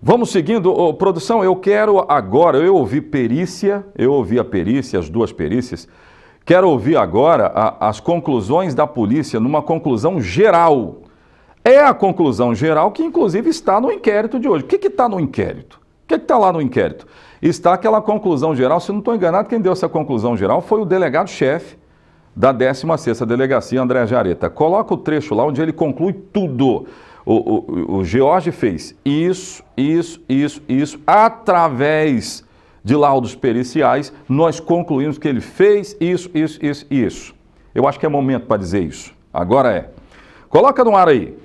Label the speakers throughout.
Speaker 1: Vamos seguindo. Ô, produção, eu quero agora, eu ouvi a perícia, as duas perícias, quero ouvir agora as conclusões da polícia numa conclusão geral. É a conclusão geral que, inclusive, está no inquérito de hoje. O que está no inquérito? O que está lá no inquérito? Está aquela conclusão geral, se não estou enganado, quem deu essa conclusão geral foi o delegado-chefe da 16ª Delegacia, André Jareta. Coloca o trecho lá onde ele conclui tudo. O George fez isso, através de laudos periciais, nós concluímos que ele fez isso. Eu acho que é momento para dizer isso. Agora é. Coloca no ar aí.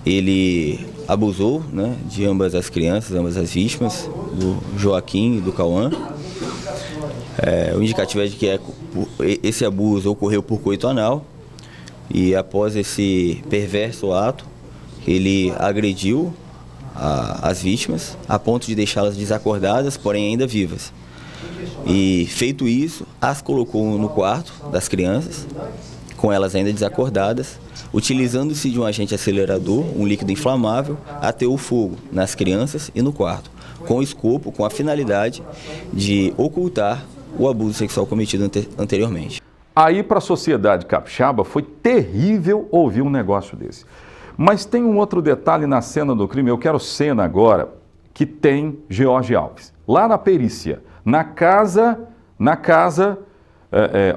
Speaker 2: Ele abusou, né, de ambas as crianças, ambas as vítimas, do Joaquim e do Cauã. O indicativo é de que esse abuso ocorreu por coito anal e após esse perverso ato, ele agrediu as vítimas a ponto de deixá-las desacordadas, porém ainda vivas. E feito isso, as colocou no quarto das crianças, com elas ainda desacordadas, utilizando-se de um agente acelerador, um líquido inflamável, ateou fogo nas crianças e no quarto, com o escopo, com a finalidade de ocultar o abuso sexual cometido anteriormente.
Speaker 1: Aí para a sociedade capixaba foi terrível ouvir um negócio desse. Mas tem um outro detalhe na cena do crime, eu quero cena agora, que tem George Alves. Lá na perícia, na casa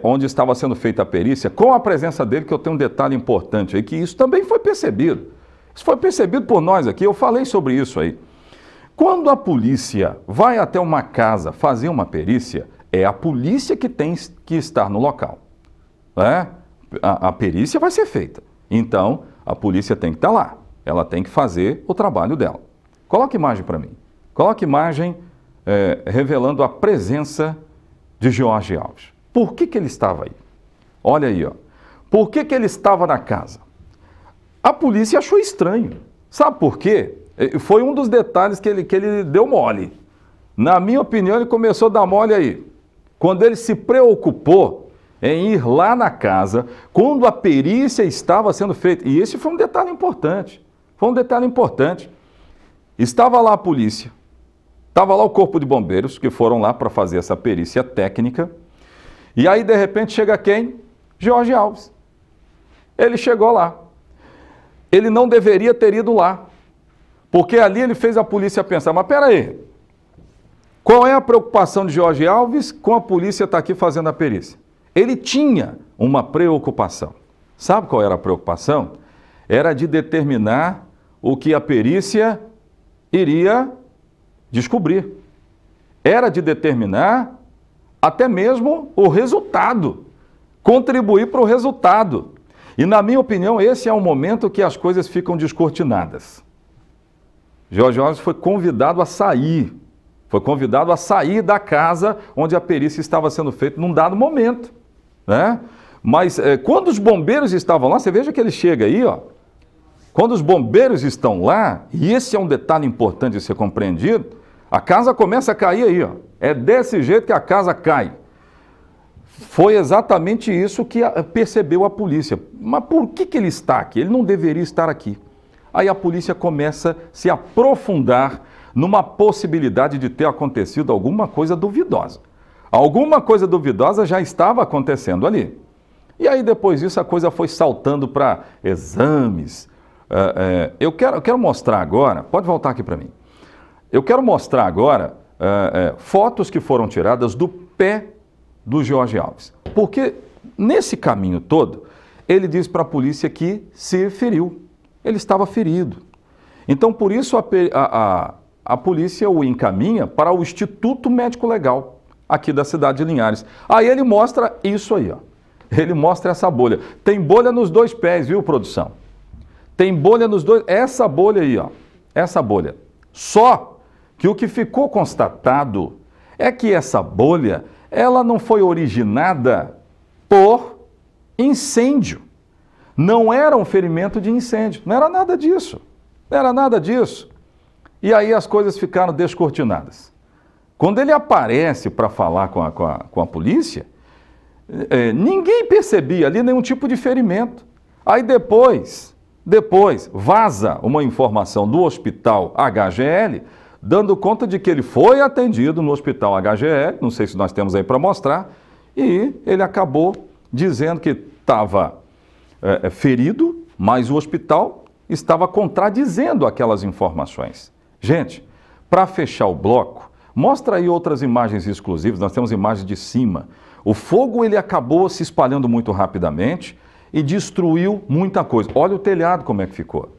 Speaker 1: onde estava sendo feita a perícia, com a presença dele, que eu tenho um detalhe importante aí, que isso também foi percebido. Isso foi percebido por nós aqui, eu falei sobre isso aí. Quando a polícia vai até uma casa fazer uma perícia, é a polícia que tem que estar no local. A perícia vai ser feita. Então, a polícia tem que estar lá. Ela tem que fazer o trabalho dela. Coloca imagem para mim. Coloca imagem revelando a presença de George Alves. Por que ele estava aí? Olha aí, ó. Por que ele estava na casa? A polícia achou estranho. Sabe por quê? Foi um dos detalhes que ele deu mole. Na minha opinião, ele começou a dar mole aí. Quando ele se preocupou em ir lá na casa, quando a perícia estava sendo feita. E esse foi um detalhe importante. Foi um detalhe importante. Estava lá a polícia, estava lá o corpo de bombeiros, que foram lá para fazer essa perícia técnica. E aí, de repente, chega quem? George Alves. Ele chegou lá. Ele não deveria ter ido lá. Porque ali ele fez a polícia pensar, mas peraí, qual é a preocupação de George Alves com a polícia estar aqui fazendo a perícia? Ele tinha uma preocupação. Sabe qual era a preocupação? Era de determinar o que a perícia iria descobrir. Era de determinar até mesmo o resultado, contribuir para o resultado. E, na minha opinião, esse é o momento que as coisas ficam descortinadas. George Alves foi convidado a sair. Foi convidado a sair da casa onde a perícia estava sendo feita num dado momento. Né? Mas quando os bombeiros estavam lá, você veja que ele chega aí, ó. Quando os bombeiros estão lá, e esse é um detalhe importante de ser compreendido, a casa começa a cair aí, ó. É desse jeito que a casa cai. Foi exatamente isso que percebeu a polícia. Mas por que ele está aqui? Ele não deveria estar aqui. Aí a polícia começa a se aprofundar numa possibilidade de ter acontecido alguma coisa duvidosa. Alguma coisa duvidosa já estava acontecendo ali. E aí depois disso a coisa foi saltando para exames. Eu quero mostrar agora, pode voltar aqui para mim. Eu quero mostrar agora fotos que foram tiradas do pé do George Alves. Porque nesse caminho todo, ele diz para a polícia que se feriu. Ele estava ferido. Então por isso a polícia o encaminha para o Instituto Médico Legal, aqui da cidade de Linhares. Aí ele mostra isso aí, ó. Ele mostra essa bolha. Tem bolha nos dois pés, viu, produção? Tem bolha nos dois... Essa bolha aí, ó. Essa bolha. Só que o que ficou constatado é que essa bolha, ela não foi originada por incêndio. Não era um ferimento de incêndio. Não era nada disso. Não era nada disso. E aí as coisas ficaram descortinadas. Quando ele aparece para falar com a polícia, ninguém percebia ali nenhum tipo de ferimento. Aí depois vaza uma informação do hospital HGL, dando conta de que ele foi atendido no hospital HGL, não sei se nós temos aí para mostrar, e ele acabou dizendo que estava ferido, mas o hospital estava contradizendo aquelas informações. Gente, para fechar o bloco, mostra aí outras imagens exclusivas, nós temos imagens de cima. O fogo ele acabou se espalhando muito rapidamente e destruiu muita coisa. Olha o telhado como é que ficou.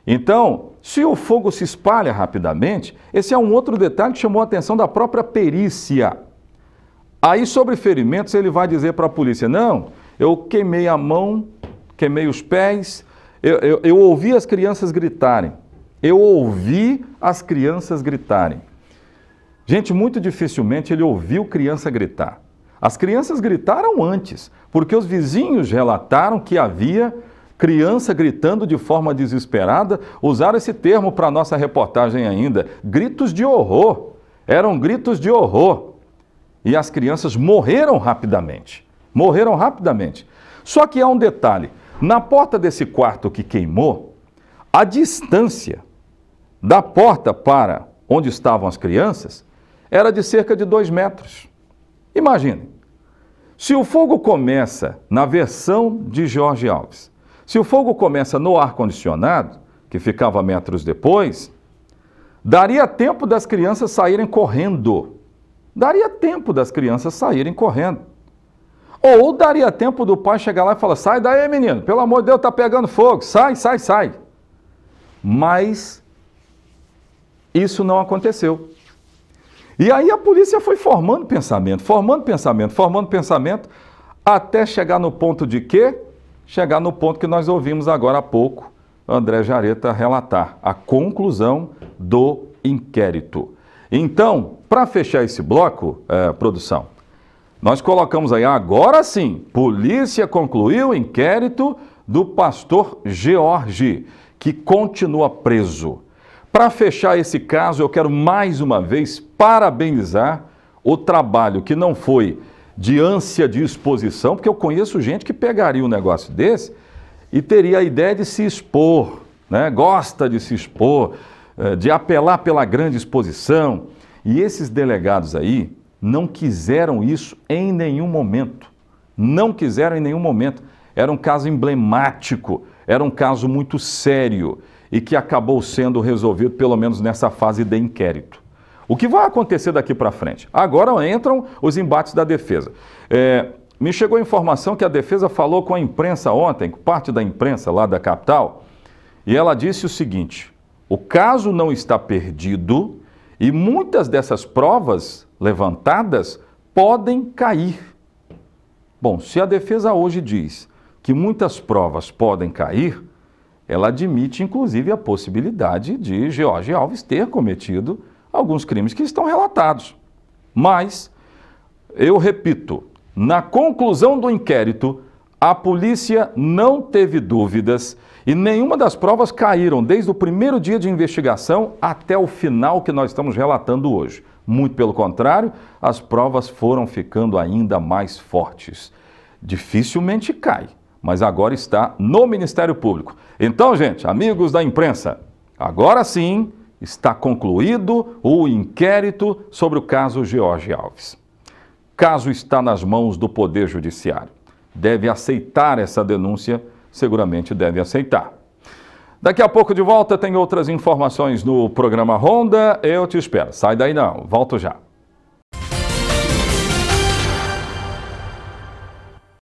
Speaker 1: Então, se o fogo se espalha rapidamente, esse é um outro detalhe que chamou a atenção da própria perícia. Aí, sobre ferimentos, ele vai dizer para a polícia, não, eu queimei a mão, queimei os pés, eu ouvi as crianças gritarem. Eu ouvi as crianças gritarem. Gente, muito dificilmente ele ouviu criança gritar. As crianças gritaram antes, porque os vizinhos relataram que havia criança gritando de forma desesperada. Usaram esse termo para a nossa reportagem ainda, gritos de horror. Eram gritos de horror. E as crianças morreram rapidamente. Morreram rapidamente. Só que há um detalhe. Na porta desse quarto que queimou, a distância da porta para onde estavam as crianças era de cerca de 2 metros. Imagine, se o fogo começa na versão de Jorge Alves, se o fogo começa no ar-condicionado, que ficava metros depois, daria tempo das crianças saírem correndo. Daria tempo das crianças saírem correndo. Ou daria tempo do pai chegar lá e falar, sai daí, menino, pelo amor de Deus, está pegando fogo, sai, sai, sai. Mas isso não aconteceu. E aí a polícia foi formando pensamento, até chegar no ponto de quê? Chegar no ponto que nós ouvimos agora há pouco, André Jareta relatar, a conclusão do inquérito. Então, para fechar esse bloco, produção, nós colocamos aí, agora sim, polícia concluiu o inquérito do pastor George, que continua preso. Para fechar esse caso, eu quero mais uma vez parabenizar o trabalho que não foi de ânsia de exposição, porque eu conheço gente que pegaria um negócio desse e teria a ideia de se expor, né? Gosta de se expor, de apelar pela grande exposição. E esses delegados aí não quiseram isso em nenhum momento. Não quiseram em nenhum momento. Era um caso emblemático, era um caso muito sério e que acabou sendo resolvido, pelo menos nessa fase de inquérito. O que vai acontecer daqui para frente? Agora entram os embates da defesa. Me chegou a informação que a defesa falou com a imprensa ontem, com parte da imprensa lá da capital, e ela disse o seguinte, o caso não está perdido e muitas dessas provas levantadas podem cair. Bom, se a defesa hoje diz que muitas provas podem cair, ela admite, inclusive, a possibilidade de George Alves ter cometido alguns crimes que estão relatados. Mas, eu repito, na conclusão do inquérito, a polícia não teve dúvidas e nenhuma das provas caíram desde o primeiro dia de investigação até o final que nós estamos relatando hoje. Muito pelo contrário, as provas foram ficando ainda mais fortes. Dificilmente cai, mas agora está no Ministério Público. Então, gente, amigos da imprensa, agora sim está concluído o inquérito sobre o caso George Alves. Caso está nas mãos do Poder Judiciário. Deve aceitar essa denúncia, seguramente deve aceitar. Daqui a pouco de volta tem outras informações no programa Ronda, eu te espero. Sai daí não, volto já.